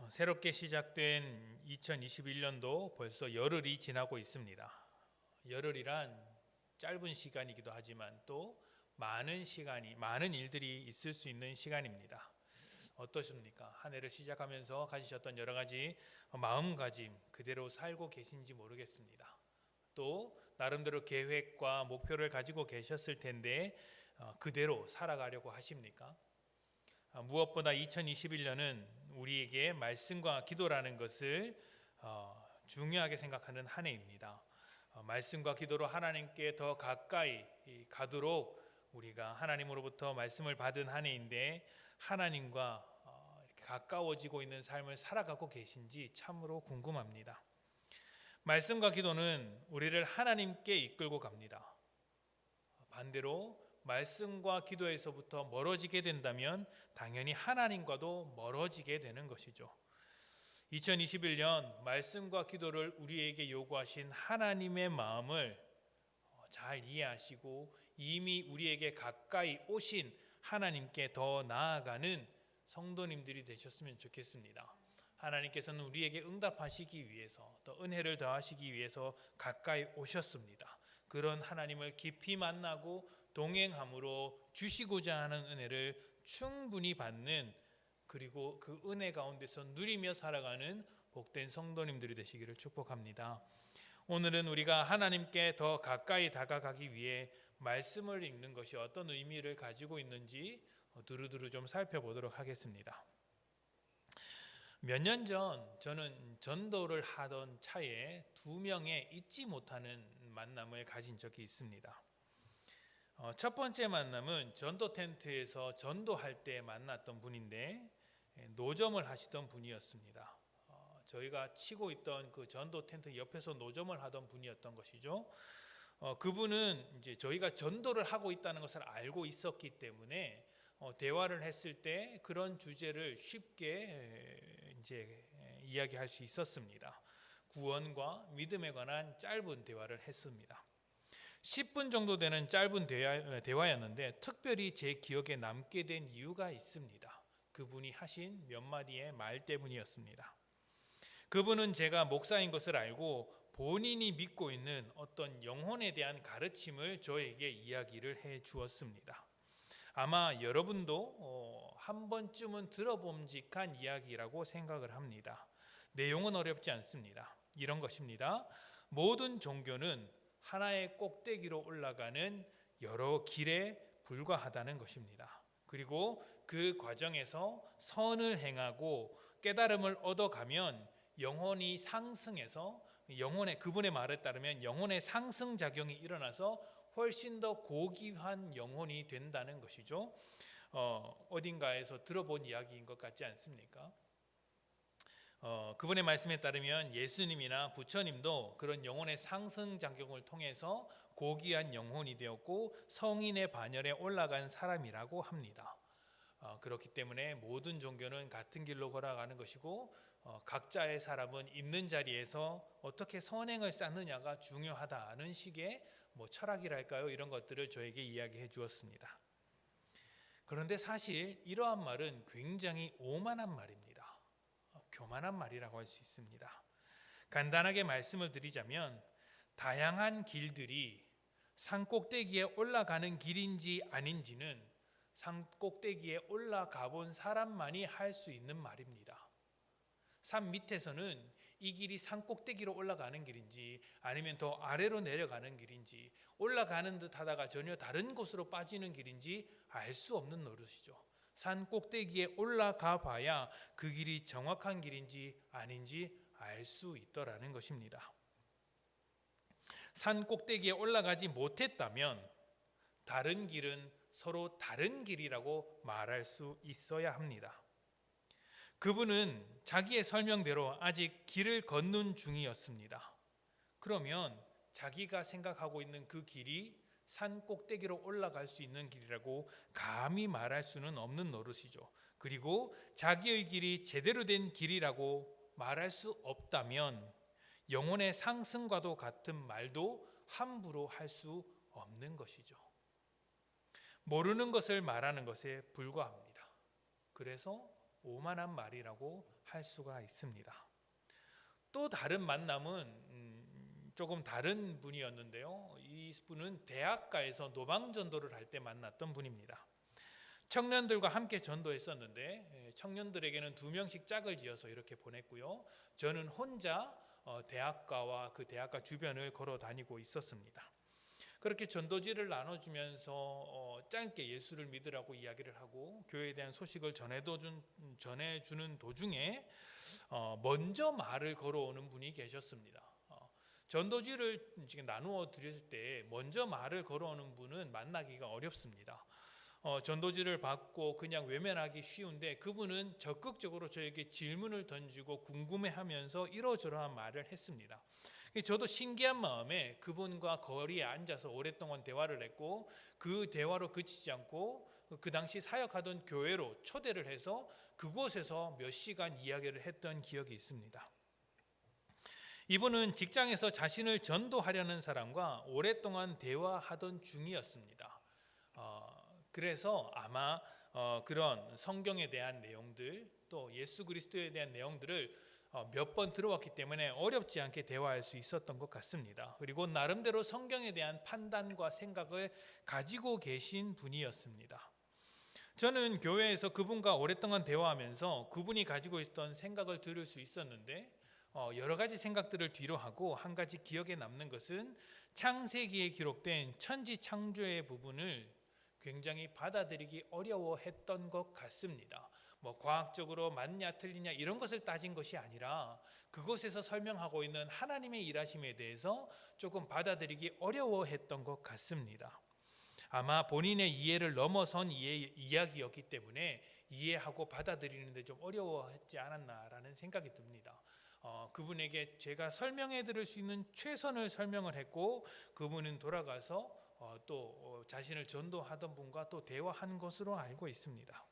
새롭게 시작된 2021년도 벌써 열흘이 지나고 있습니다. 열흘이란 짧은 시간이기도 하지만 또 많은 일들이 있을 수 있는 시간입니다. 어떠십니까? 한 해를 시작하면서 가지셨던 여러 가지 마음가짐 그대로 살고 계신지 모르겠습니다. 또 나름대로 계획과 목표를 가지고 계셨을 텐데 그대로 살아가려고 하십니까? 무엇보다 2021년은 우리에게 말씀과 기도라는 것을 중요하게 생각하는 한 해입니다. 말씀과 기도로 하나님께 더 가까이 가도록 우리가 하나님으로부터 말씀을 받은 한 해인데 하나님과 이렇게 가까워지고 있는 삶을 살아가고 계신지 참으로 궁금합니다. 말씀과 기도는 우리를 하나님께 이끌고 갑니다. 반대로 말씀과 기도에서부터 멀어지게 된다면 당연히 하나님과도 멀어지게 되는 것이죠. 2021년 말씀과 기도를 우리에게 요구하신 하나님의 마음을 잘 이해하시고 이미 우리에게 가까이 오신 하나님께 더 나아가는 성도님들이 되셨으면 좋겠습니다. 하나님께서는 우리에게 응답하시기 위해서 또 은혜를 더하시기 위해서 가까이 오셨습니다. 그런 하나님을 깊이 만나고 동행함으로 주시고자 하는 은혜를 충분히 받는, 그리고 그 은혜 가운데서 누리며 살아가는 복된 성도님들이 되시기를 축복합니다. 오늘은 우리가 하나님께 더 가까이 다가가기 위해 말씀을 읽는 것이 어떤 의미를 가지고 있는지 두루두루 좀 살펴보도록 하겠습니다. 몇 년 전 저는 전도를 하던 차에 두 명의 잊지 못하는 만남을 가진 적이 있습니다. 첫 번째 만남은 전도 텐트에서 전도할 때 만났던 분인데 노점을 하시던 분이었습니다. 저희가 치고 있던 그 전도 텐트 옆에서 노점을 하던 분이었던 것이죠. 그분은 이제 저희가 전도를 하고 있다는 것을 알고 있었기 때문에 대화를 했을 때 그런 주제를 쉽게 이제 이야기할 수 있었습니다. 구원과 믿음에 관한 짧은 대화를 했습니다. 10분 정도 되는 짧은 대화였는데 특별히 제 기억에 남게 된 이유가 있습니다. 그분이 하신 몇 마디의 말 때문이었습니다. 그분은 제가 목사인 것을 알고 본인이 믿고 있는 어떤 영혼에 대한 가르침을 저에게 이야기를 해 주었습니다. 아마 여러분도 한 번쯤은 들어봄직한 이야기라고 생각을 합니다. 내용은 어렵지 않습니다. 이런 것입니다. 모든 종교는 하나의 꼭대기로 올라가는 여러 길에 불과하다는 것입니다. 그리고 그 과정에서 선을 행하고 깨달음을 얻어가면 영혼이 상승해서 그분의 말에 따르면 영혼의 상승작용이 일어나서 훨씬 더 고귀한 영혼이 된다는 것이죠. 어딘가에서 들어본 이야기인 것 같지 않습니까? 그분의 말씀에 따르면 예수님이나 부처님도 그런 영혼의 상승작용을 통해서 고귀한 영혼이 되었고 성인의 반열에 올라간 사람이라고 합니다. 그렇기 때문에 모든 종교는 같은 길로 걸어가는 것이고 각자의 사람은 있는 자리에서 어떻게 선행을 쌓느냐가 중요하다는 식의 철학이랄까요? 이런 것들을 저에게 이야기해 주었습니다. 그런데 사실 이러한 말은 굉장히 오만한 말입니다. 교만한 말이라고 할 수 있습니다. 간단하게 말씀을 드리자면 다양한 길들이 산 꼭대기에 올라가는 길인지 아닌지는 산 꼭대기에 올라가 본 사람만이 할 수 있는 말입니다. 산 밑에서는 이 길이 산 꼭대기로 올라가는 길인지 아니면 더 아래로 내려가는 길인지 올라가는 듯 하다가 전혀 다른 곳으로 빠지는 길인지 알 수 없는 노릇이죠. 산 꼭대기에 올라가 봐야 그 길이 정확한 길인지 아닌지 알 수 있더라는 것입니다. 산 꼭대기에 올라가지 못했다면 다른 길은 서로 다른 길이라고 말할 수 있어야 합니다. 그분은 자기의 설명대로 아직 길을 걷는 중이었습니다. 그러면 자기가 생각하고 있는 그 길이 산 꼭대기로 올라갈 수 있는 길이라고 감히 말할 수는 없는 노릇이죠. 그리고 자기의 길이 제대로 된 길이라고 말할 수 없다면 영혼의 상승과도 같은 말도 함부로 할 수 없는 것이죠. 모르는 것을 말하는 것에 불과합니다. 그래서 오만한 말이라고 할 수가 있습니다. 또 다른 만남은 조금 다른 분이었는데요. 이 분은 대학가에서 노방전도를 할 때 만났던 분입니다. 청년들과 함께 전도했었는데 청년들에게는 2명씩 짝을 지어서 이렇게 보냈고요. 저는 혼자 대학가와 그 대학가 주변을 걸어 다니고 있었습니다. 그렇게 전도지를 나눠주면서 짧게 예수를 믿으라고 이야기를 하고 교회에 대한 소식을 전해주는 도중에 먼저 말을 걸어오는 분이 계셨습니다. 전도지를 지금 나누어 드릴 때 먼저 말을 걸어오는 분은 만나기가 어렵습니다. 전도지를 받고 그냥 외면하기 쉬운데 그분은 적극적으로 저에게 질문을 던지고 궁금해하면서 이러저러한 말을 했습니다. 저도 신기한 마음에 그분과 거리에 앉아서 오랫동안 대화를 했고 그 대화로 그치지 않고 그 당시 사역하던 교회로 초대를 해서 그곳에서 몇 시간 이야기를 했던 기억이 있습니다. 이분은 직장에서 자신을 전도하려는 사람과 오랫동안 대화하던 중이었습니다. 그래서 아마 그런 성경에 대한 내용들 또 예수 그리스도에 대한 내용들을 몇 번 들어왔기 때문에 어렵지 않게 대화할 수 있었던 것 같습니다. 그리고 나름대로 성경에 대한 판단과 생각을 가지고 계신 분이었습니다. 저는 교회에서 그분과 오랫동안 대화하면서 그분이 가지고 있던 생각을 들을 수 있었는데 여러 가지 생각들을 뒤로 하고 한 가지 기억에 남는 것은 창세기에 기록된 천지 창조의 부분을 굉장히 받아들이기 어려워했던 것 같습니다. 과학적으로 맞냐 틀리냐 이런 것을 따진 것이 아니라 그곳에서 설명하고 있는 하나님의 일하심에 대해서 조금 받아들이기 어려워했던 것 같습니다. 아마 본인의 이해를 넘어선 이야기였기 때문에 이해하고 받아들이는데 좀 어려워했지 않았나라는 생각이 듭니다. 그분에게 제가 설명해 드릴 수 있는 최선을 설명을 했고 그분은 돌아가서 또 자신을 전도하던 분과 또 대화한 것으로 알고 있습니다.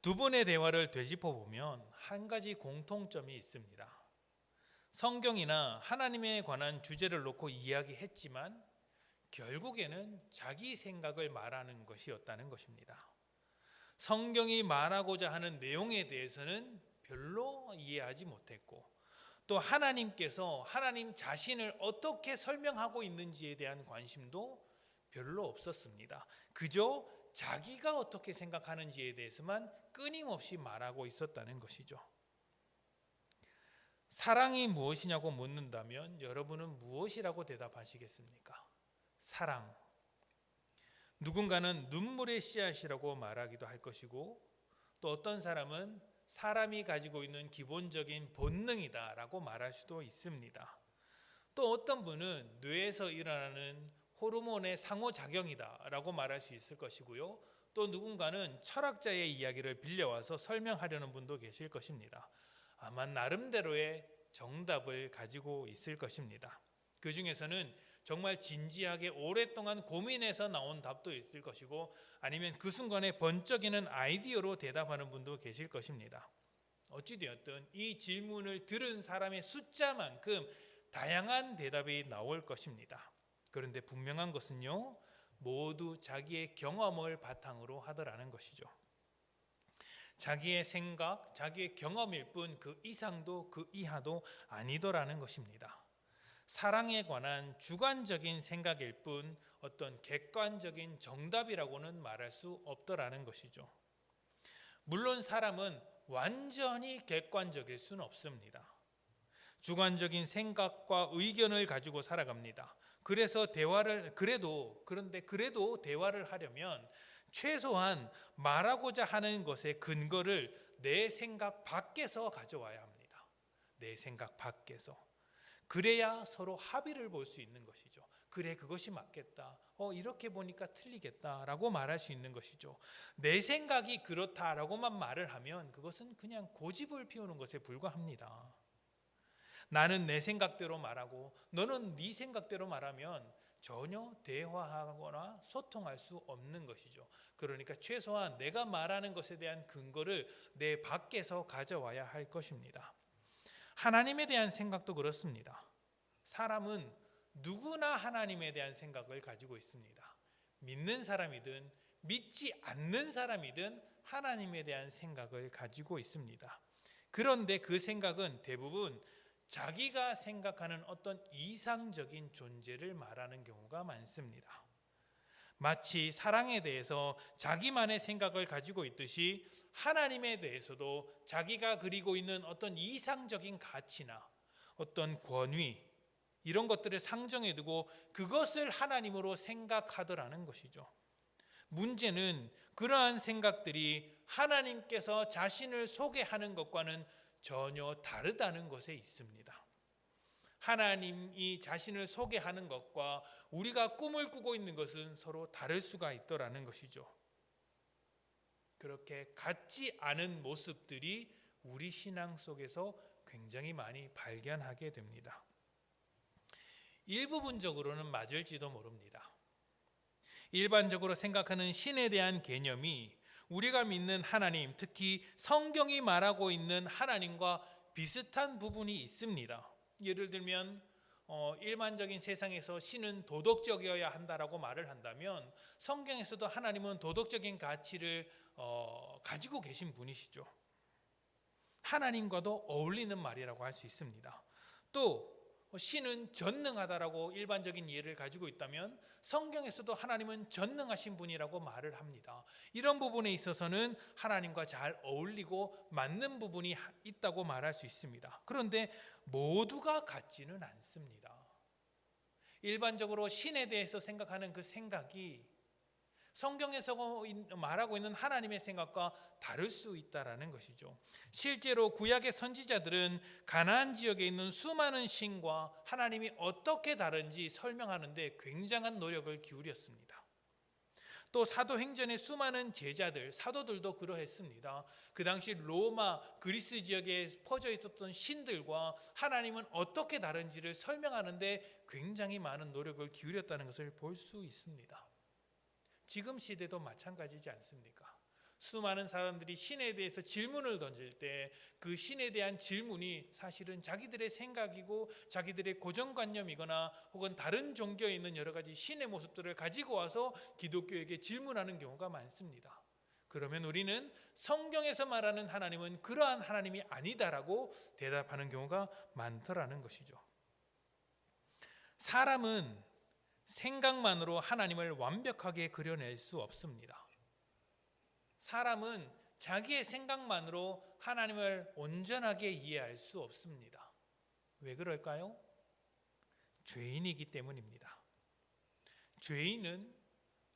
두 분의 대화를 되짚어 보면 한 가지 공통점이 있습니다. 성경이나 하나님에 관한 주제를 놓고 이야기했지만 결국에는 자기 생각을 말하는 것이었다는 것입니다. 성경이 말하고자 하는 내용에 대해서는 별로 이해하지 못했고 또 하나님께서 하나님 자신을 어떻게 설명하고 있는지에 대한 관심도 별로 없었습니다. 그저 자기가 어떻게 생각하는지에 대해서만 끊임없이 말하고 있었다는 것이죠. 사랑이 무엇이냐고 묻는다면 여러분은 무엇이라고 대답하시겠습니까? 사랑. 누군가는 눈물의 씨앗이라고 말하기도 할 것이고 또 어떤 사람은 사람이 가지고 있는 기본적인 본능이다라고 말할 수도 있습니다. 또 어떤 분은 뇌에서 일어나는 호르몬의 상호작용이다라고 말할 수 있을 것이고요. 또 누군가는 철학자의 이야기를 빌려와서 설명하려는 분도 계실 것입니다. 아마 나름대로의 정답을 가지고 있을 것입니다. 그 중에서는 정말 진지하게 오랫동안 고민해서 나온 답도 있을 것이고 아니면 그 순간에 번쩍이는 아이디어로 대답하는 분도 계실 것입니다. 어찌되었든 이 질문을 들은 사람의 숫자만큼 다양한 대답이 나올 것입니다. 그런데 분명한 것은요, 모두 자기의 경험을 바탕으로 하더라는 것이죠. 자기의 생각, 자기의 경험일 뿐 그 이상도 그 이하도 아니더라는 것입니다. 사랑에 관한 주관적인 생각일 뿐 어떤 객관적인 정답이라고는 말할 수 없더라는 것이죠. 물론 사람은 완전히 객관적일 수는 없습니다. 주관적인 생각과 의견을 가지고 살아갑니다. 그래서 그래도 대화를 하려면 최소한 말하고자 하는 것의 근거를 내 생각 밖에서 가져와야 합니다. 내 생각 밖에서. 그래야 서로 합의를 볼 수 있는 것이죠. 그래, 그것이 맞겠다. 이렇게 보니까 틀리겠다라고 말할 수 있는 것이죠. 내 생각이 그렇다라고만 말을 하면 그것은 그냥 고집을 피우는 것에 불과합니다. 나는 내 생각대로 말하고 너는 네 생각대로 말하면 전혀 대화하거나 소통할 수 없는 것이죠. 그러니까 최소한 내가 말하는 것에 대한 근거를 내 밖에서 가져와야 할 것입니다. 하나님에 대한 생각도 그렇습니다. 사람은 누구나 하나님에 대한 생각을 가지고 있습니다. 믿는 사람이든 믿지 않는 사람이든 하나님에 대한 생각을 가지고 있습니다. 그런데 그 생각은 대부분 자기가 생각하는 어떤 이상적인 존재를 말하는 경우가 많습니다. 마치 사랑에 대해서 자기만의 생각을 가지고 있듯이 하나님에 대해서도 자기가 그리고 있는 어떤 이상적인 가치나 어떤 권위, 이런 것들을 상정해 두고 그것을 하나님으로 생각하더라는 것이죠. 문제는 그러한 생각들이 하나님께서 자신을 소개하는 것과는 전혀 다르다는 것에 있습니다. 하나님이 자신을 소개하는 것과 우리가 꿈을 꾸고 있는 것은 서로 다를 수가 있더라는 것이죠. 그렇게 같지 않은 모습들이 우리 신앙 속에서 굉장히 많이 발견하게 됩니다. 일부분적으로는 맞을지도 모릅니다. 일반적으로 생각하는 신에 대한 개념이 우리가 믿는 하나님, 특히 성경이 말하고 있는 하나님과 비슷한 부분이 있습니다. 예를 들면 일반적인 세상에서 신은 도덕적이어야 한다라고 말을 한다면 성경에서도 하나님은 도덕적인 가치를 가지고 계신 분이시죠. 하나님과도 어울리는 말이라고 할 수 있습니다. 또 신은 전능하다라고 일반적인 이해를 가지고 있다면 성경에서도 하나님은 전능하신 분이라고 말을 합니다. 이런 부분에 있어서는 하나님과 잘 어울리고 맞는 부분이 있다고 말할 수 있습니다. 그런데 모두가 같지는 않습니다. 일반적으로 신에 대해서 생각하는 그 생각이 성경에서 말하고 있는 하나님의 생각과 다를 수 있다는 것이죠. 실제로 구약의 선지자들은 가나안 지역에 있는 수많은 신과 하나님이 어떻게 다른지 설명하는 데 굉장한 노력을 기울였습니다. 또 사도행전의 수많은 제자들, 사도들도 그러했습니다. 그 당시 로마, 그리스 지역에 퍼져 있었던 신들과 하나님은 어떻게 다른지를 설명하는 데 굉장히 많은 노력을 기울였다는 것을 볼 수 있습니다. 지금 시대도 마찬가지지 않습니까? 수많은 사람들이 신에 대해서 질문을 던질 때 그 신에 대한 질문이 사실은 자기들의 생각이고 자기들의 고정관념이거나 혹은 다른 종교에 있는 여러 가지 신의 모습들을 가지고 와서 기독교에게 질문하는 경우가 많습니다. 그러면 우리는 성경에서 말하는 하나님은 그러한 하나님이 아니다라고 대답하는 경우가 많더라는 것이죠. 사람은 생각만으로 하나님을 완벽하게 그려낼 수 없습니다. 사람은 자기의 생각만으로 하나님을 온전하게 이해할 수 없습니다. 왜 그럴까요? 죄인이기 때문입니다. 죄인은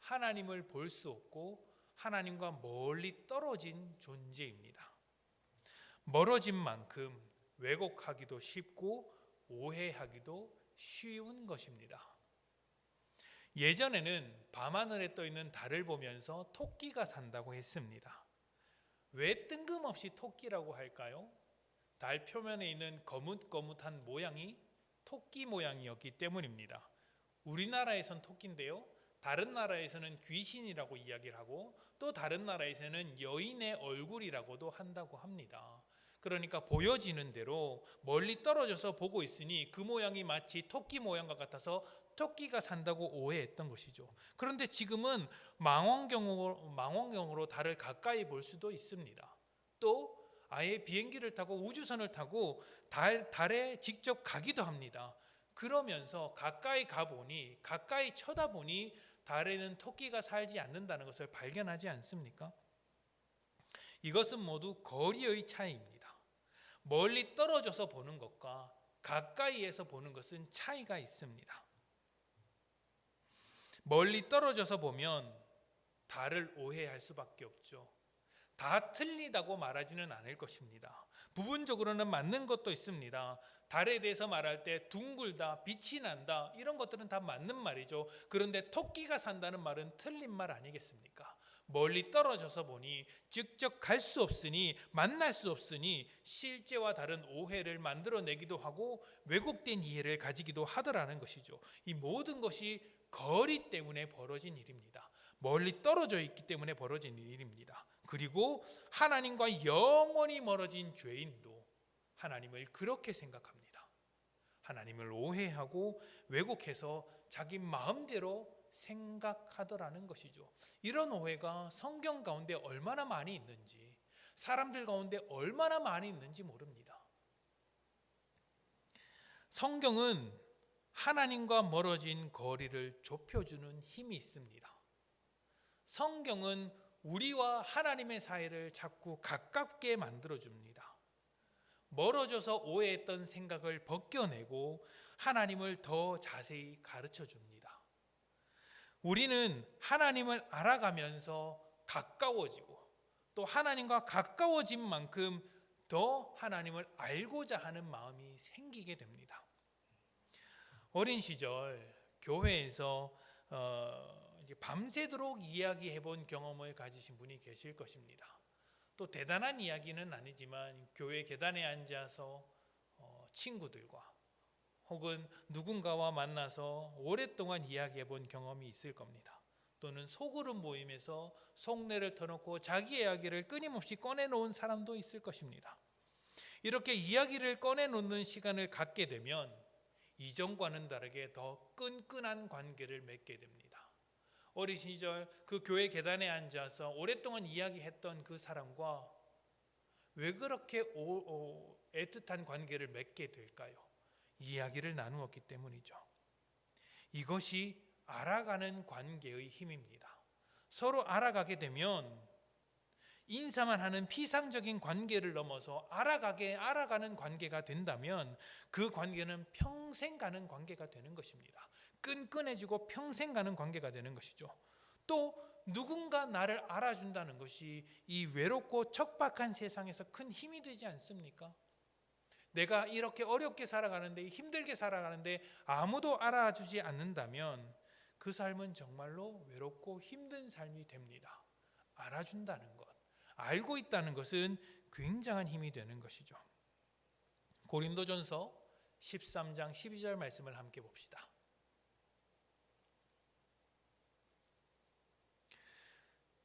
하나님을 볼 수 없고 하나님과 멀리 떨어진 존재입니다. 멀어진 만큼 왜곡하기도 쉽고 오해하기도 쉬운 것입니다. 예전에는 밤하늘에 떠있는 달을 보면서 토끼가 산다고 했습니다. 왜 뜬금없이 토끼라고 할까요? 달 표면에 있는 거뭇거뭇한 모양이 토끼 모양이었기 때문입니다. 우리나라에선 토끼인데요, 다른 나라에서는 귀신이라고 이야기를 하고 또 다른 나라에서는 여인의 얼굴이라고도 한다고 합니다. 그러니까 보여지는 대로 멀리 떨어져서 보고 있으니 그 모양이 마치 토끼 모양과 같아서 토끼가 산다고 오해했던 것이죠. 그런데 지금은 망원경으로 달을 가까이 볼 수도 있습니다. 또 아예 비행기를 타고 우주선을 타고 달에 직접 가기도 합니다. 그러면서 가까이 가보니, 가까이 쳐다보니 달에는 토끼가 살지 않는다는 것을 발견하지 않습니까? 이것은 모두 거리의 차이입니다. 멀리 떨어져서 보는 것과 가까이에서 보는 것은 차이가 있습니다. 멀리 떨어져서 보면 달을 오해할 수밖에 없죠. 다 틀리다고 말하지는 않을 것입니다. 부분적으로는 맞는 것도 있습니다. 달에 대해서 말할 때 둥글다, 빛이 난다, 이런 것들은 다 맞는 말이죠. 그런데 토끼가 산다는 말은 틀린 말 아니겠습니까? 멀리 떨어져서 보니 직접 갈 수 없으니, 만날 수 없으니 실제와 다른 오해를 만들어내기도 하고 왜곡된 이해를 가지기도 하더라는 것이죠. 이 모든 것이 거리 때문에 벌어진 일입니다. 멀리 떨어져 있기 때문에 벌어진 일입니다. 그리고 하나님과 영원히 멀어진 죄인도 하나님을 그렇게 생각합니다. 하나님을 오해하고 왜곡해서 자기 마음대로 생각하더라는 것이죠. 이런 오해가 성경 가운데 얼마나 많이 있는지, 사람들 가운데 얼마나 많이 있는지 모릅니다. 성경은 하나님과 멀어진 거리를 좁혀주는 힘이 있습니다. 성경은 우리와 하나님의 사이를 자꾸 가깝게 만들어줍니다. 멀어져서 오해했던 생각을 벗겨내고 하나님을 더 자세히 가르쳐줍니다. 우리는 하나님을 알아가면서 가까워지고 또 하나님과 가까워진 만큼 더 하나님을 알고자 하는 마음이 생기게 됩니다. 어린 시절 교회에서 밤새도록 이야기해 본 경험을 가지신 분이 계실 것입니다. 또 대단한 이야기는 아니지만 교회 계단에 앉아서 친구들과 혹은 누군가와 만나서 오랫동안 이야기해 본 경험이 있을 겁니다. 또는 소그룹 모임에서 속내를 터놓고 자기 이야기를 끊임없이 꺼내놓은 사람도 있을 것입니다. 이렇게 이야기를 꺼내놓는 시간을 갖게 되면 이전과는 다르게 더 끈끈한 관계를 맺게 됩니다. 어린 시절 그 교회 계단에 앉아서 오랫동안 이야기했던 그 사람과 왜 그렇게 애틋한 관계를 맺게 될까요? 이야기를 나누었기 때문이죠. 이것이 알아가는 관계의 힘입니다. 서로 알아가게 되면 인사만 하는 피상적인 관계를 넘어서 알아가는 관계가 된다면 그 관계는 평생 가는 관계가 되는 것입니다. 끈끈해지고 평생 가는 관계가 되는 것이죠. 또 누군가 나를 알아준다는 것이 이 외롭고 척박한 세상에서 큰 힘이 되지 않습니까? 내가 이렇게 어렵게 살아가는데, 힘들게 살아가는데 아무도 알아주지 않는다면 그 삶은 정말로 외롭고 힘든 삶이 됩니다. 알아준다는 것, 알고 있다는 것은 굉장한 힘이 되는 것이죠. 고린도전서 13장 12절 말씀을 함께 봅시다.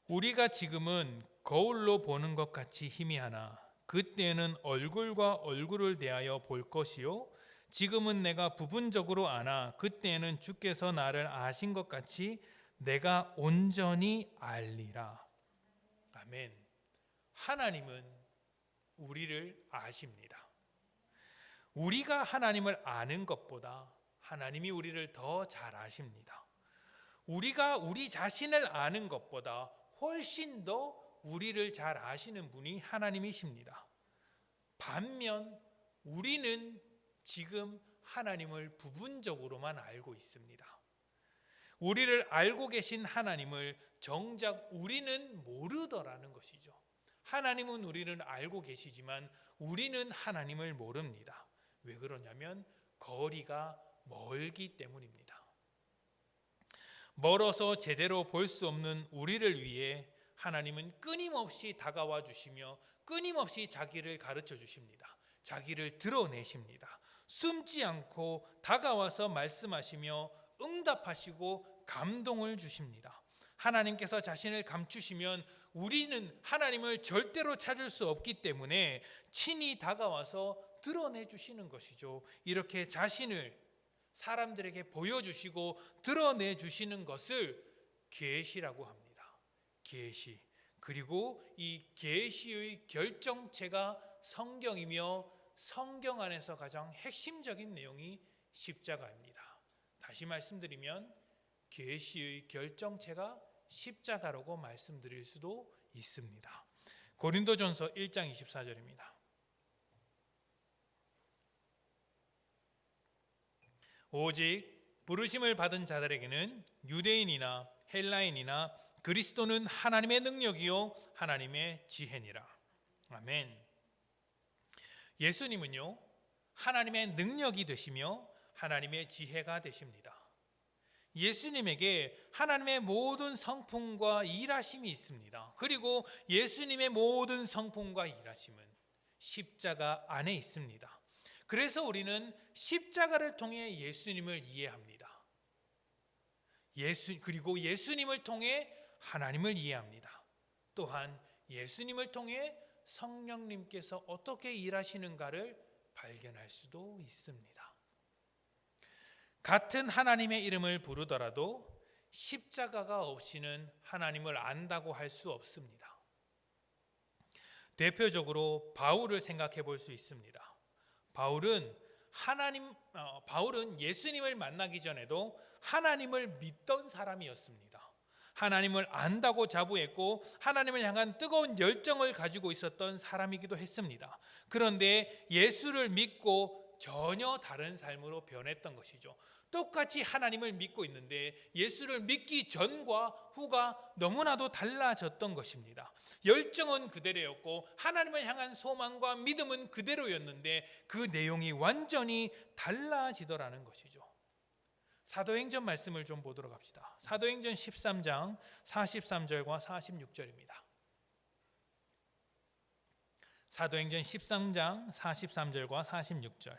우리가 지금은 거울로 보는 것 같이 희미하나 그때는 얼굴과 얼굴을 대하여 볼 것이요 지금은 내가 부분적으로 아나 그때는 주께서 나를 아신 것 같이 내가 온전히 알리라. 아멘. 하나님은 우리를 아십니다. 우리가 하나님을 아는 것보다 하나님이 우리를 더 잘 아십니다. 우리가 우리 자신을 아는 것보다 훨씬 더 우리를 잘 아시는 분이 하나님이십니다. 반면 우리는 지금 하나님을 부분적으로만 알고 있습니다. 우리를 알고 계신 하나님을 정작 우리는 모르더라는 것이죠. 하나님은 우리를 알고 계시지만 우리는 하나님을 모릅니다. 왜 그러냐면 거리가 멀기 때문입니다. 멀어서 제대로 볼 수 없는 우리를 위해 하나님은 끊임없이 다가와 주시며 끊임없이 자기를 가르쳐 주십니다. 자기를 드러내십니다. 숨지 않고 다가와서 말씀하시며 응답하시고 감동을 주십니다. 하나님께서 자신을 감추시면 우리는 하나님을 절대로 찾을 수 없기 때문에 친히 다가와서 드러내 주시는 것이죠. 이렇게 자신을 사람들에게 보여주시고 드러내 주시는 것을 계시라고 합니다. 계시. 그리고 이 계시의 결정체가 성경이며 성경 안에서 가장 핵심적인 내용이 십자가입니다. 다시 말씀드리면 계시의 결정체가 십자가라고 말씀드릴 수도 있습니다. 고린도전서 1장 24절입니다. 오직 부르심을 받은 자들에게는 유대인이나 헬라인이나 그리스도는 하나님의 능력이요 하나님의 지혜니라. 아멘. 예수님은요 하나님의 능력이 되시며 하나님의 지혜가 되십니다. 예수님에게 하나님의 모든 성품과 일하심이 있습니다. 그리고 예수님의 모든 성품과 일하심은 십자가 안에 있습니다. 그래서 우리는 십자가를 통해 예수님을 이해합니다. 그리고 예수님을 통해 하나님을 이해합니다. 또한 예수님을 통해 성령님께서 어떻게 일하시는가를 발견할 수도 있습니다. 같은 하나님의 이름을 부르더라도 십자가가 없이는 하나님을 안다고 할 수 없습니다. 대표적으로 바울을 생각해 볼 수 있습니다. 바울은 예수님을 만나기 전에도 하나님을 믿던 사람이었습니다. 하나님을 안다고 자부했고 하나님을 향한 뜨거운 열정을 가지고 있었던 사람이기도 했습니다. 그런데 예수를 믿고 전혀 다른 삶으로 변했던 것이죠. 똑같이 하나님을 믿고 있는데 예수를 믿기 전과 후가 너무나도 달라졌던 것입니다. 열정은 그대로였고 하나님을 향한 소망과 믿음은 그대로였는데 그 내용이 완전히 달라지더라는 것이죠. 사도행전 말씀을 좀 보도록 합시다. 사도행전 13장 43절과 46절입니다. 사도행전 13장 43절과 46절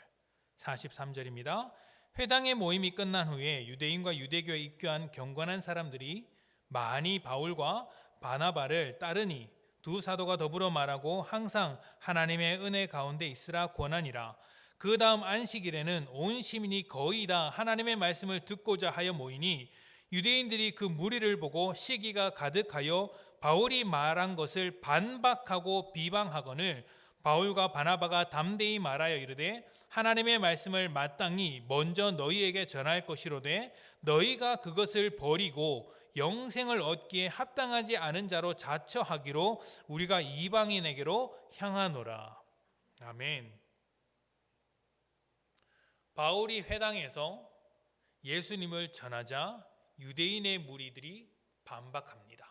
43절입니다. 회당의 모임이 끝난 후에 유대인과 유대교에 입교한 경건한 사람들이 많이 바울과 바나바를 따르니 두 사도가 더불어 말하고 항상 하나님의 은혜 가운데 있으라 권하니라. 그 다음 안식일에는 온 시민이 거의 다 하나님의 말씀을 듣고자 하여 모이니 유대인들이 그 무리를 보고 시기가 가득하여 바울이 말한 것을 반박하고 비방하거늘 바울과 바나바가 담대히 말하여 이르되 하나님의 말씀을 마땅히 먼저 너희에게 전할 것이로되 너희가 그것을 버리고 영생을 얻기에 합당하지 않은 자로 자처하기로 우리가 이방인에게로 향하노라. 아멘. 바울이 회당에서 예수님을 전하자 유대인의 무리들이 반박합니다.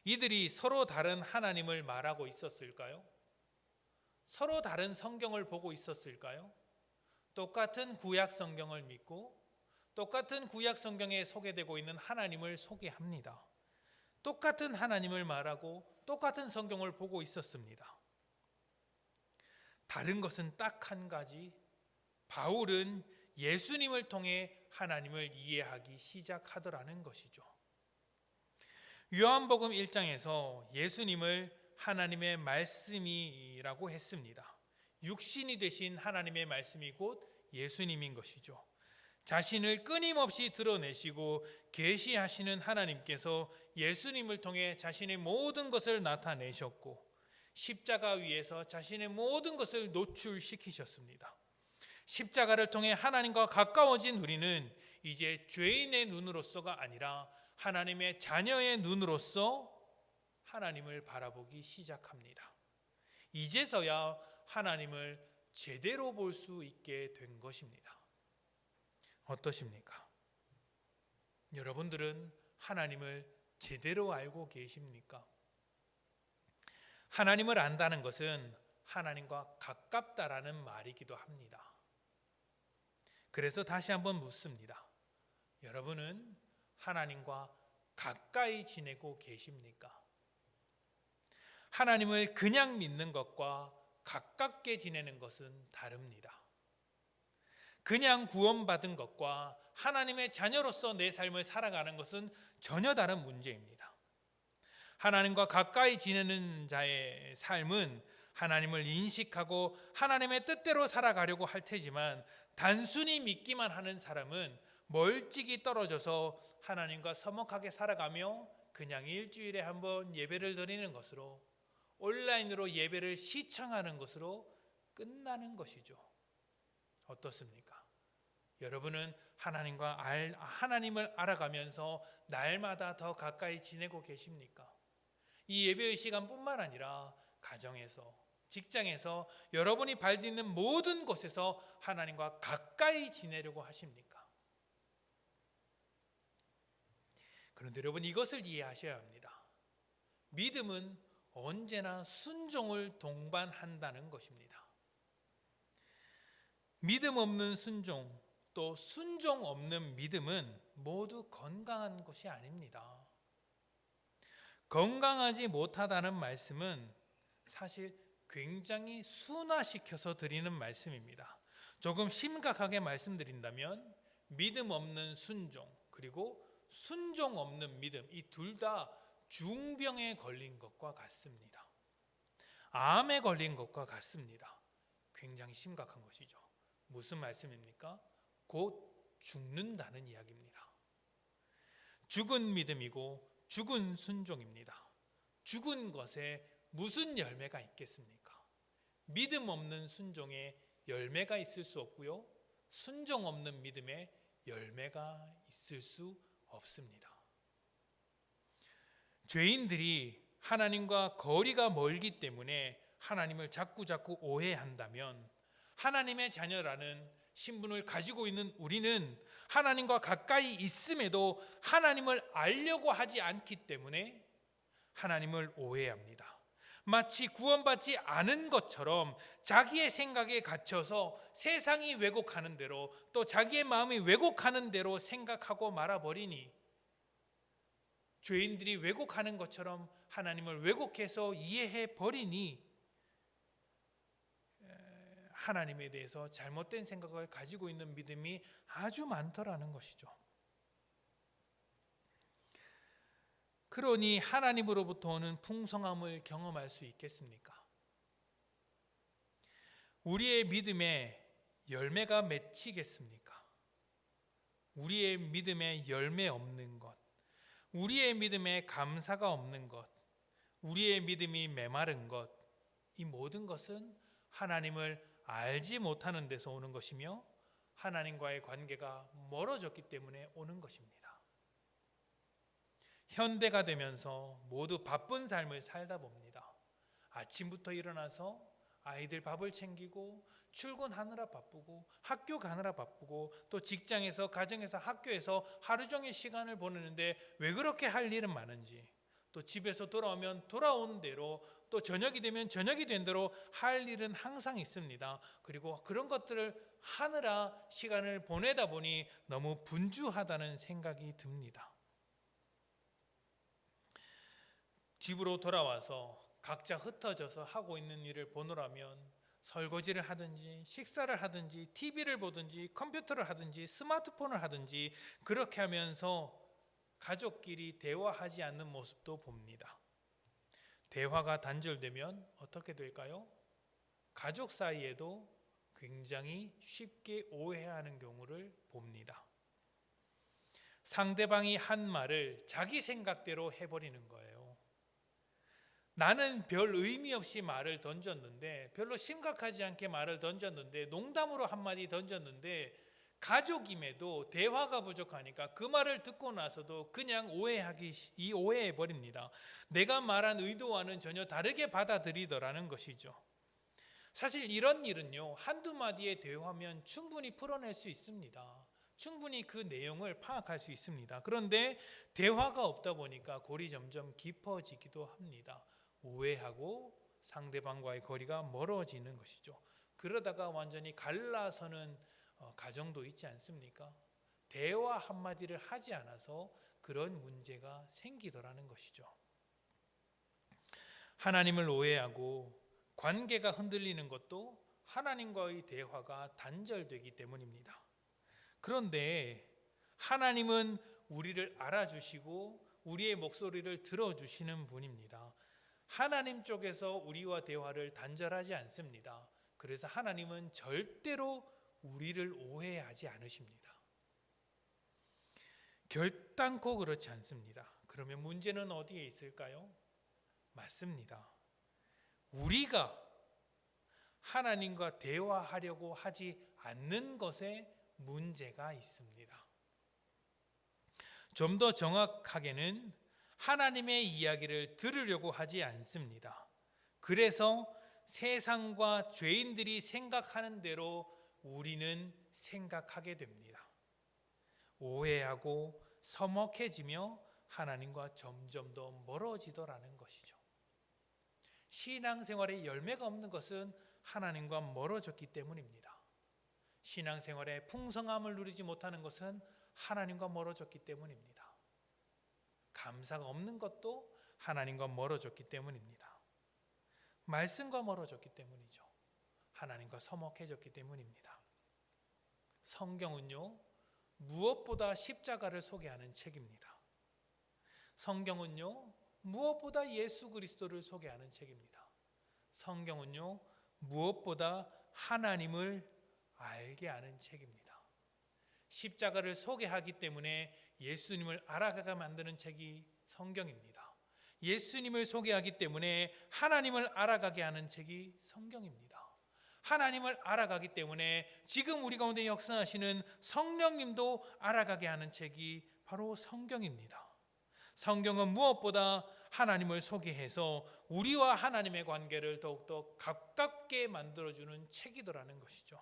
이들이 서로 다른 하나님을 말하고 있었을까요? 서로 다른 성경을 보고 있었을까요? 똑같은 구약 성경을 믿고 똑같은 구약 성경에 소개되고 있는 하나님을 소개합니다. 똑같은 하나님을 말하고 똑같은 성경을 보고 있었습니다. 다른 것은 딱 한 가지, 바울은 예수님을 통해 하나님을 이해하기 시작하더라는 것이죠. 요한복음 1장에서 예수님을 하나님의 말씀이라고 했습니다. 육신이 되신 하나님의 말씀이 곧 예수님인 것이죠. 자신을 끊임없이 드러내시고 계시하시는 하나님께서 예수님을 통해 자신의 모든 것을 나타내셨고 십자가 위에서 자신의 모든 것을 노출시키셨습니다. 십자가를 통해 하나님과 가까워진 우리는 이제 죄인의 눈으로서가 아니라 하나님의 자녀의 눈으로서 하나님을 바라보기 시작합니다. 이제서야 하나님을 제대로 볼 수 있게 된 것입니다. 어떠십니까? 여러분들은 하나님을 제대로 알고 계십니까? 하나님을 안다는 것은 하나님과 가깝다라는 말이기도 합니다. 그래서 다시 한번 묻습니다. 여러분은 하나님과 가까이 지내고 계십니까? 하나님을 그냥 믿는 것과 가깝게 지내는 것은 다릅니다. 그냥 구원받은 것과 하나님의 자녀로서 내 삶을 살아가는 것은 전혀 다른 문제입니다. 하나님과 가까이 지내는 자의 삶은 하나님을 인식하고 하나님의 뜻대로 살아가려고 할 테지만 단순히 믿기만 하는 사람은 멀찍이 떨어져서 하나님과 서먹하게 살아가며 그냥 일주일에 한 번 예배를 드리는 것으로 온라인으로 예배를 시청하는 것으로 끝나는 것이죠. 어떻습니까? 여러분은 하나님을 알아가면서 날마다 더 가까이 지내고 계십니까? 이 예배의 시간뿐만 아니라 가정에서, 직장에서, 여러분이 발딛는 모든 곳에서 하나님과 가까이 지내려고 하십니까? 그런데 여러분, 이것을 이해하셔야 합니다. 믿음은 언제나 순종을 동반한다는 것입니다. 믿음 없는 순종, 또 순종 없는 믿음은 모두 건강한 것이 아닙니다. 건강하지 못하다는 말씀은 사실 굉장히 순화시켜서 드리는 말씀입니다. 조금 심각하게 말씀드린다면 믿음 없는 순종, 그리고 순종 없는 믿음, 이 둘 다 중병에 걸린 것과 같습니다. 암에 걸린 것과 같습니다. 굉장히 심각한 것이죠. 무슨 말씀입니까? 곧 죽는다는 이야기입니다. 죽은 믿음이고 죽은 순종입니다. 죽은 것에 무슨 열매가 있겠습니까? 믿음 없는 순종에 열매가 있을 수 없고요, 순종 없는 믿음에 열매가 있을 수 없습니다. 죄인들이 하나님과 거리가 멀기 때문에 하나님을 자꾸 오해한다면, 하나님의 자녀라는 신분을 가지고 있는 우리는 하나님과 가까이 있음에도 하나님을 알려고 하지 않기 때문에 하나님을 오해합니다. 마치 구원받지 않은 것처럼 자기의 생각에 갇혀서 세상이 왜곡하는 대로, 또 자기의 마음이 왜곡하는 대로 생각하고 말아버리니, 죄인들이 왜곡하는 것처럼 하나님을 왜곡해서 이해해 버리니 하나님에 대해서 잘못된 생각을 가지고 있는 믿음이 아주 많더라는 것이죠. 그러니 하나님으로부터 오는 풍성함을 경험할 수 있겠습니까? 우리의 믿음에 열매가 맺히겠습니까? 우리의 믿음에 열매 없는 것, 우리의 믿음에 감사가 없는 것, 우리의 믿음이 메마른 것, 이 모든 것은 하나님을 알지 못하는 데서 오는 것이며 하나님과의 관계가 멀어졌기 때문에 오는 것입니다. 현대가 되면서 모두 바쁜 삶을 살다 봅니다. 아침부터 일어나서 아이들 밥을 챙기고 출근하느라 바쁘고 학교 가느라 바쁘고 또 직장에서, 가정에서, 학교에서 하루 종일 시간을 보내는데 왜 그렇게 할 일은 많은지, 또 집에서 돌아오면 돌아온 대로, 또 저녁이 되면 저녁이 된 대로 할 일은 항상 있습니다. 그리고 그런 것들을 하느라 시간을 보내다 보니 너무 분주하다는 생각이 듭니다. 집으로 돌아와서 각자 흩어져서 하고 있는 일을 보느라면 설거지를 하든지 식사를 하든지 TV를 보든지 컴퓨터를 하든지 스마트폰을 하든지 그렇게 하면서 가족끼리 대화하지 않는 모습도 봅니다. 대화가 단절되면 어떻게 될까요? 가족 사이에도 굉장히 쉽게 오해하는 경우를 봅니다. 상대방이 한 말을 자기 생각대로 해버리는 거예요. 나는 별 의미 없이 말을 던졌는데, 별로 심각하지 않게 말을 던졌는데, 농담으로 한마디 던졌는데, 가족임에도 대화가 부족하니까 그 말을 듣고 나서도 그냥 오해해버립니다. 내가 말한 의도와는 전혀 다르게 받아들이더라는 것이죠. 사실 이런 일은요, 한두 마디의 대화면 충분히 풀어낼 수 있습니다. 충분히 그 내용을 파악할 수 있습니다. 그런데 대화가 없다 보니까 골이 점점 깊어지기도 합니다. 오해하고 상대방과의 거리가 멀어지는 것이죠. 그러다가 완전히 갈라서는 가정도 있지 않습니까? 대화 한마디를 하지 않아서 그런 문제가 생기더라는 것이죠. 하나님을 오해하고 관계가 흔들리는 것도 하나님과의 대화가 단절되기 때문입니다. 그런데 하나님은 우리를 알아주시고 우리의 목소리를 들어주시는 분입니다. 하나님 쪽에서 우리와 대화를 단절하지 않습니다. 그래서 하나님은 절대로 우리를 오해하지 않으십니다. 결단코 그렇지 않습니다. 그러면 문제는 어디에 있을까요? 맞습니다. 우리가 하나님과 대화하려고 하지 않는 것에 문제가 있습니다. 좀 더 정확하게는 하나님의 이야기를 들으려고 하지 않습니다. 그래서 세상과 죄인들이 생각하는 대로 우리는 생각하게 됩니다. 오해하고 서먹해지며 하나님과 점점 더 멀어지더라는 것이죠. 신앙생활에 열매가 없는 것은 하나님과 멀어졌기 때문입니다. 신앙생활에 풍성함을 누리지 못하는 것은 하나님과 멀어졌기 때문입니다. 감사가 없는 것도 하나님과 멀어졌기 때문입니다. 말씀과 멀어졌기 때문이죠. 하나님과 서먹해졌기 때문입니다. 성경은요, 무엇보다 십자가를 소개하는 책입니다. 성경은요, 무엇보다 예수 그리스도를 소개하는 책입니다. 성경은요, 무엇보다 하나님을 알게 하는 책입니다. 십자가를 소개하기 때문에 예수님을 알아가게 만드는 책이 성경입니다. 예수님을 소개하기 때문에 하나님을 알아가게 하는 책이 성경입니다. 하나님을 알아가기 때문에 지금 우리 가운데 역사하시는 성령님도 알아가게 하는 책이 바로 성경입니다. 성경은 무엇보다 하나님을 소개해서 우리와 하나님의 관계를 더욱더 가깝게 만들어주는 책이더라는 것이죠.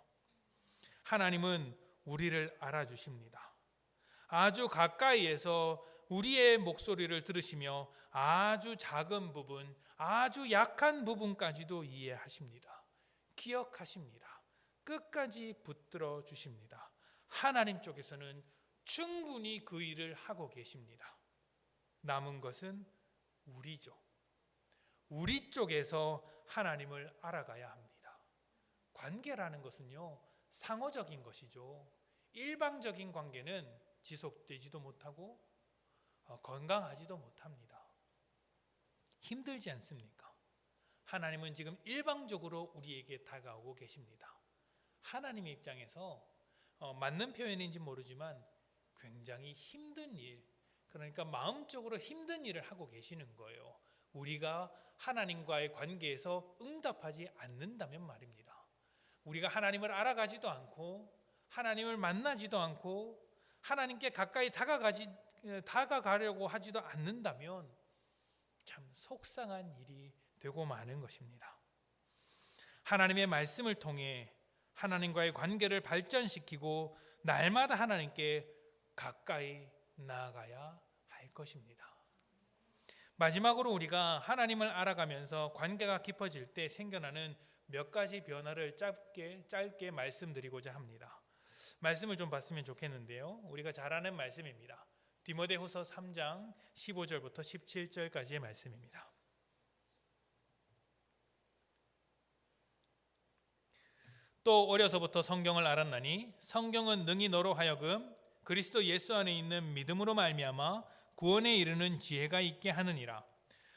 하나님은 우리를 알아주십니다. 아주 가까이에서 우리의 목소리를 들으시며 아주 작은 부분, 아주 약한 부분까지도 이해하십니다. 기억하십니다. 끝까지 붙들어 주십니다. 하나님 쪽에서는 충분히 그 일을 하고 계십니다. 남은 것은 우리죠. 우리 쪽에서 하나님을 알아가야 합니다. 관계라는 것은요, 상호적인 것이죠. 일방적인 관계는 지속되지도 못하고 건강하지도 못합니다. 힘들지 않습니까? 하나님은 지금 일방적으로 우리에게 다가오고 계십니다. 하나님의 입장에서 맞는 표현인지 모르지만 굉장히 힘든 일, 그러니까 마음적으로 힘든 일을 하고 계시는 거예요. 우리가 하나님과의 관계에서 응답하지 않는다면 말입니다. 우리가 하나님을 알아가지도 않고 하나님을 만나지도 않고 하나님께 가까이 다가가려고 하지도 않는다면 참 속상한 일이 되고 마는 것입니다. 하나님의 말씀을 통해 하나님과의 관계를 발전시키고 날마다 하나님께 가까이 나아가야 할 것입니다. 마지막으로 우리가 하나님을 알아가면서 관계가 깊어질 때 생겨나는 몇 가지 변화를 짧게 말씀드리고자 합니다. 말씀을 좀 봤으면 좋겠는데요. 우리가 잘 아는 말씀입니다. 디모데후서 3장 15절부터 17절까지의 말씀입니다. 또 어려서부터 성경을 알았나니 성경은 능히 너로 하여금 그리스도 예수 안에 있는 믿음으로 말미암아 구원에 이르는 지혜가 있게 하느니라.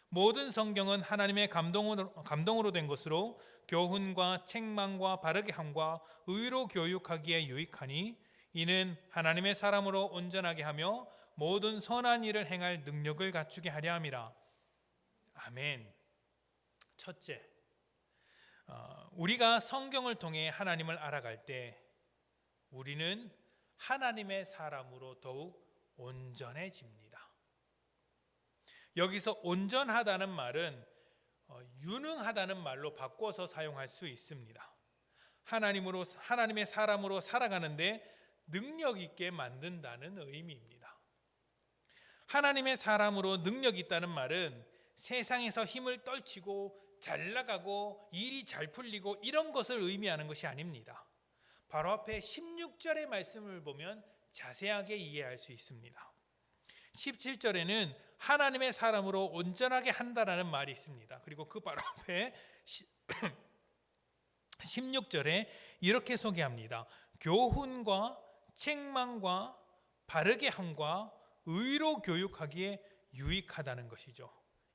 모든 성경은 하나님의 감동으로 된 것으로 교훈과 책망과 바르게 함과 의로 교육하기에 유익하니 이는 하나님의 사람으로 온전하게 하며 모든 선한 일을 행할 능력을 갖추게 하려 함이라. 아멘. 첫째, 우리가 성경을 통해 하나님을 알아갈 때 우리는 하나님의 사람으로 더욱 온전해집니다. 여기서 온전하다는 말은 유능하다는 말로 바꿔서 사용할 수 있습니다. 하나님의 사람으로 살아가는데 능력 있게 만든다는 의미입니다. 하나님의 사람으로 능력 있다는 말은 세상에서 힘을 떨치고 잘 나가고 일이 잘 풀리고 이런 것을 의미하는 것이 아닙니다. 바로 앞에 16절의 말씀을 보면 자세하게 이해할 수 있습니다. 17절에는 하나님의 사람으로 온전하게 한다라는 말이 있습니다. 그리고 그 바로 앞에 16절에 이렇게 소개합니다. 교훈과 책망과 바르게 함과 의로 교육하기에 유익하다는 것이죠.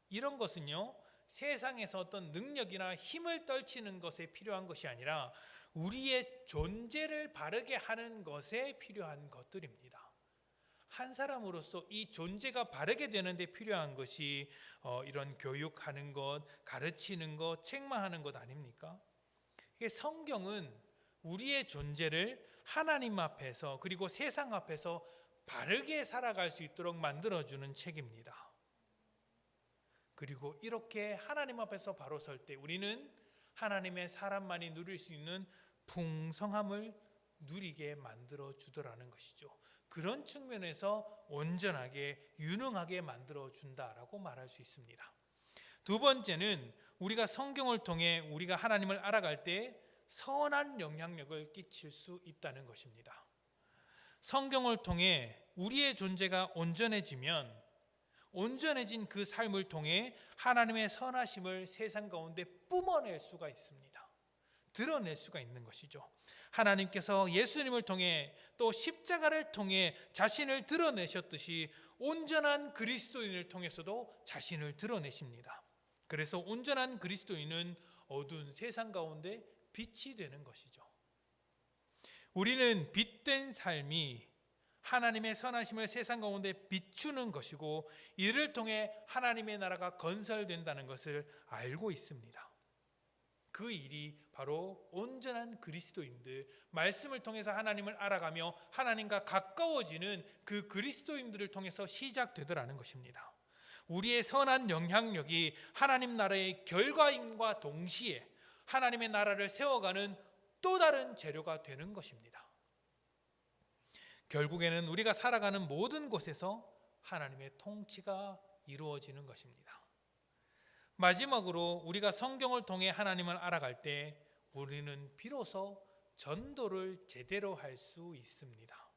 이런 것은요, 세상에서 어떤 능력이나 힘을 떨치는 것에 필요한 것이 아니라 우리의 존재를 바르게 하는 것에 필요한 것들입니다. 한 사람으로서 이 존재가 바르게 되는데 필요한 것이 이런 교육하는 것, 가르치는 것, 책망하는 것 아닙니까? 성경은 우리의 존재를 하나님 앞에서 그리고 세상 앞에서 바르게 살아갈 수 있도록 만들어주는 책입니다. 그리고 이렇게 하나님 앞에서 바로 설 때 우리는 하나님의 사람만이 누릴 수 있는 풍성함을 누리게 만들어 주더라는 것이죠. 그런 측면에서 온전하게 유능하게 만들어 준다라고 말할 수 있습니다. 두 번째는 우리가 성경을 통해 우리가 하나님을 알아갈 때 선한 영향력을 끼칠 수 있다는 것입니다. 성경을 통해 우리의 존재가 온전해지면 온전해진 그 삶을 통해 하나님의 선하심을 세상 가운데 뿜어낼 수가 있습니다. 드러낼 수가 있는 것이죠. 하나님께서 예수님을 통해 또 십자가를 통해 자신을 드러내셨듯이 온전한 그리스도인을 통해서도 자신을 드러내십니다. 그래서 온전한 그리스도인은 어두운 세상 가운데 빛이 되는 것이죠. 우리는 빛된 삶이 하나님의 선하심을 세상 가운데 비추는 것이고 이를 통해 하나님의 나라가 건설된다는 것을 알고 있습니다. 그 일이 바로 온전한 그리스도인들, 말씀을 통해서 하나님을 알아가며 하나님과 가까워지는 그 그리스도인들을 통해서 시작되더라는 것입니다. 우리의 선한 영향력이 하나님 나라의 결과임과 동시에 하나님의 나라를 세워가는 또 다른 재료가 되는 것입니다. 결국에는 우리가 살아가는 모든 곳에서 하나님의 통치가 이루어지는 것입니다. 마지막으로 우리가 성경을 통해 하나님을 알아갈 때 우리는 비로소 전도를 제대로 할 수 있습니다.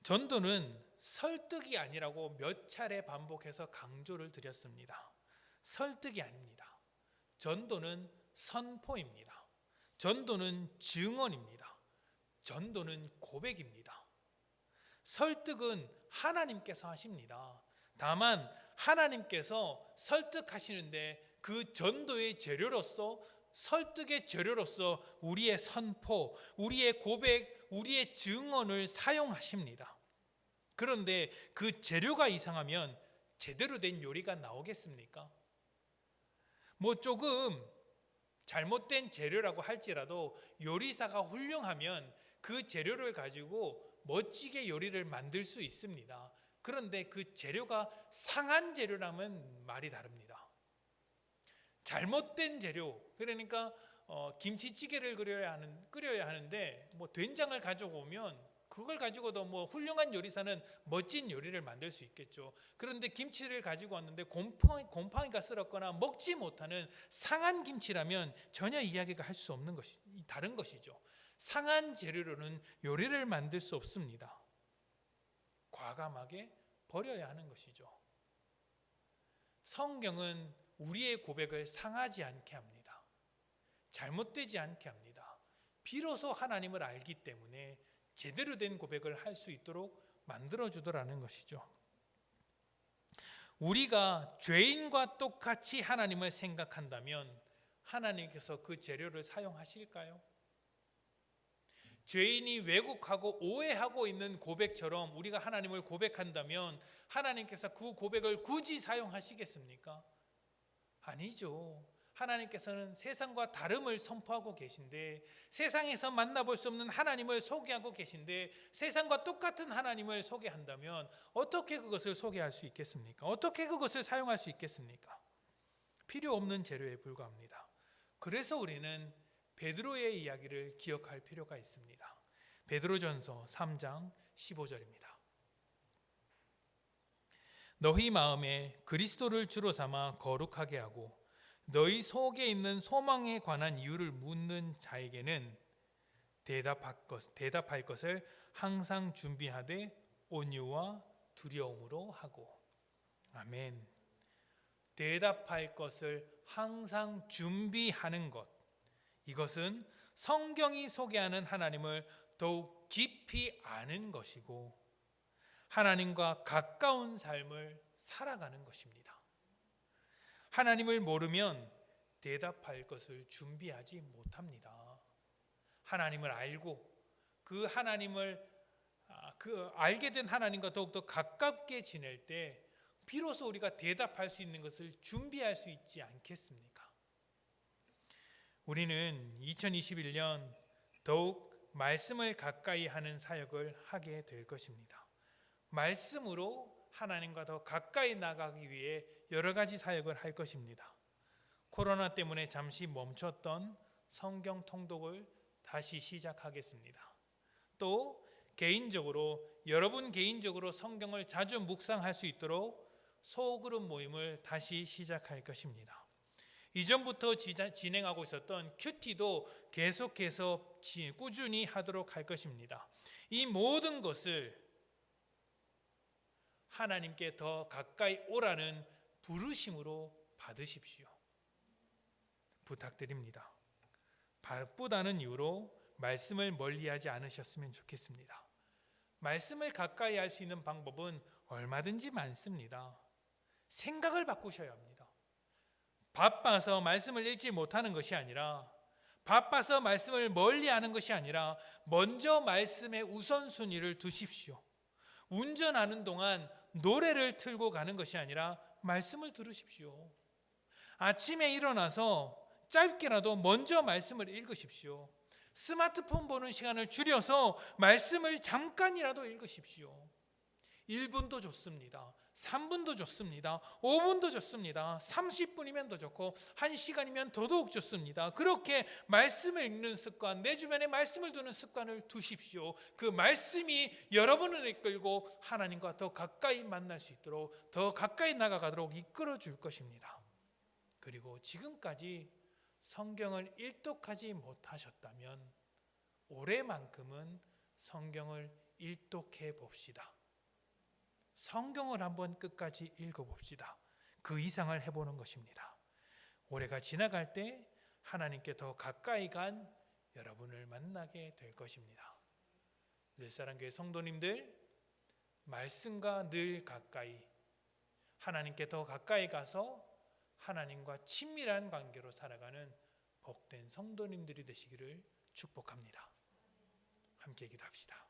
전도는 설득이 아니라고 몇 차례 반복해서 강조를 드렸습니다. 설득이 아닙니다. 전도는 선포입니다. 전도는 증언입니다. 전도는 고백입니다. 설득은 하나님께서 하십니다. 다만 하나님께서 설득하시는데 그 전도의 재료로서, 설득의 재료로서 우리의 선포, 우리의 고백, 우리의 증언을 사용하십니다. 그런데 그 재료가 이상하면 제대로 된 요리가 나오겠습니까? 조금 잘못된 재료라고 할지라도 요리사가 훌륭하면 그 재료를 가지고 멋지게 요리를 만들 수 있습니다. 그런데 그 재료가 상한 재료라면 말이 다릅니다. 잘못된 재료, 그러니까 김치찌개를 끓여야 하는데 된장을 가져오면 그걸 가지고도 훌륭한 요리사는 멋진 요리를 만들 수 있겠죠. 그런데 김치를 가지고 왔는데 곰팡이가 쓸었거나 먹지 못하는 상한 김치라면 전혀 이야기가 할 수 없는 것이 다른 것이죠. 상한 재료로는 요리를 만들 수 없습니다. 과감하게 버려야 하는 것이죠. 성경은 우리의 고백을 상하지 않게 합니다. 잘못되지 않게 합니다. 비로소 하나님을 알기 때문에 제대로 된 고백을 할 수 있도록 만들어주더라는 것이죠. 우리가 죄인과 똑같이 하나님을 생각한다면 하나님께서 그 재료를 사용하실까요? 죄인이 왜곡하고 오해하고 있는 고백처럼 우리가 하나님을 고백한다면 하나님께서 그 고백을 굳이 사용하시겠습니까? 아니죠. 하나님께서는 세상과 다름을 선포하고 계신데, 세상에서 만나볼 수 없는 하나님을 소개하고 계신데, 세상과 똑같은 하나님을 소개한다면 어떻게 그것을 소개할 수 있겠습니까? 어떻게 그것을 사용할 수 있겠습니까? 필요 없는 재료에 불과합니다. 그래서 우리는 베드로의 이야기를 기억할 필요가 있습니다. 베드로전서 3장 15절입니다. 너희 마음에 그리스도를 주로 삼아 거룩하게 하고 너희 속에 있는 소망에 관한 이유를 묻는 자에게는 대답할 것을 항상 준비하되 온유와 두려움으로 하고. 아멘. 대답할 것을 항상 준비하는 것, 이것은 성경이 소개하는 하나님을 더욱 깊이 아는 것이고 하나님과 가까운 삶을 살아가는 것입니다. 하나님을 모르면 대답할 것을 준비하지 못합니다. 하나님을 알고 그 하나님을 알게 된 하나님과 더욱더 가깝게 지낼 때 비로소 우리가 대답할 수 있는 것을 준비할 수 있지 않겠습니까? 우리는 2021년 더욱 말씀을 가까이 하는 사역을 하게 될 것입니다. 말씀으로 하나님과 더 가까이 나가기 위해 여러 가지 사역을 할 것입니다. 코로나 때문에 잠시 멈췄던 성경 통독을 다시 시작하겠습니다. 또 여러분 개인적으로 성경을 자주 묵상할 수 있도록 소그룹 모임을 다시 시작할 것입니다. 이전부터 진행하고 있었던 큐티도 계속해서 꾸준히 하도록 할 것입니다. 이 모든 것을 하나님께 더 가까이 오라는 부르심으로 받으십시오. 부탁드립니다. 바쁘다는 이유로 말씀을 멀리하지 않으셨으면 좋겠습니다. 말씀을 가까이 할 수 있는 방법은 얼마든지 많습니다. 생각을 바꾸셔야 합니다. 바빠서 말씀을 읽지 못하는 것이 아니라 바빠서 말씀을 멀리하는 것이 아니라 먼저 말씀의 우선순위를 두십시오. 운전하는 동안 노래를 틀고 가는 것이 아니라 말씀을 들으십시오. 아침에 일어나서 짧게라도 먼저 말씀을 읽으십시오. 스마트폰 보는 시간을 줄여서 말씀을 잠깐이라도 읽으십시오. 1분도 좋습니다. 3분도 좋습니다. 5분도 좋습니다. 30분이면 더 좋고 1시간이면 더더욱 좋습니다. 그렇게 말씀을 읽는 습관, 내 주변에 말씀을 두는 습관을 두십시오. 그 말씀이 여러분을 이끌고 하나님과 더 가까이 만날 수 있도록, 더 가까이 나아가도록 이끌어 줄 것입니다. 그리고 지금까지 성경을 일독하지 못하셨다면 올해만큼은 성경을 일독해 봅시다. 성경을 한번 끝까지 읽어봅시다. 그 이상을 해보는 것입니다. 올해가 지나갈 때 하나님께 더 가까이 간 여러분을 만나게 될 것입니다. 늘사랑교회 성도님들, 말씀과 늘 가까이, 하나님께 더 가까이 가서 하나님과 친밀한 관계로 살아가는 복된 성도님들이 되시기를 축복합니다. 함께 기도합시다.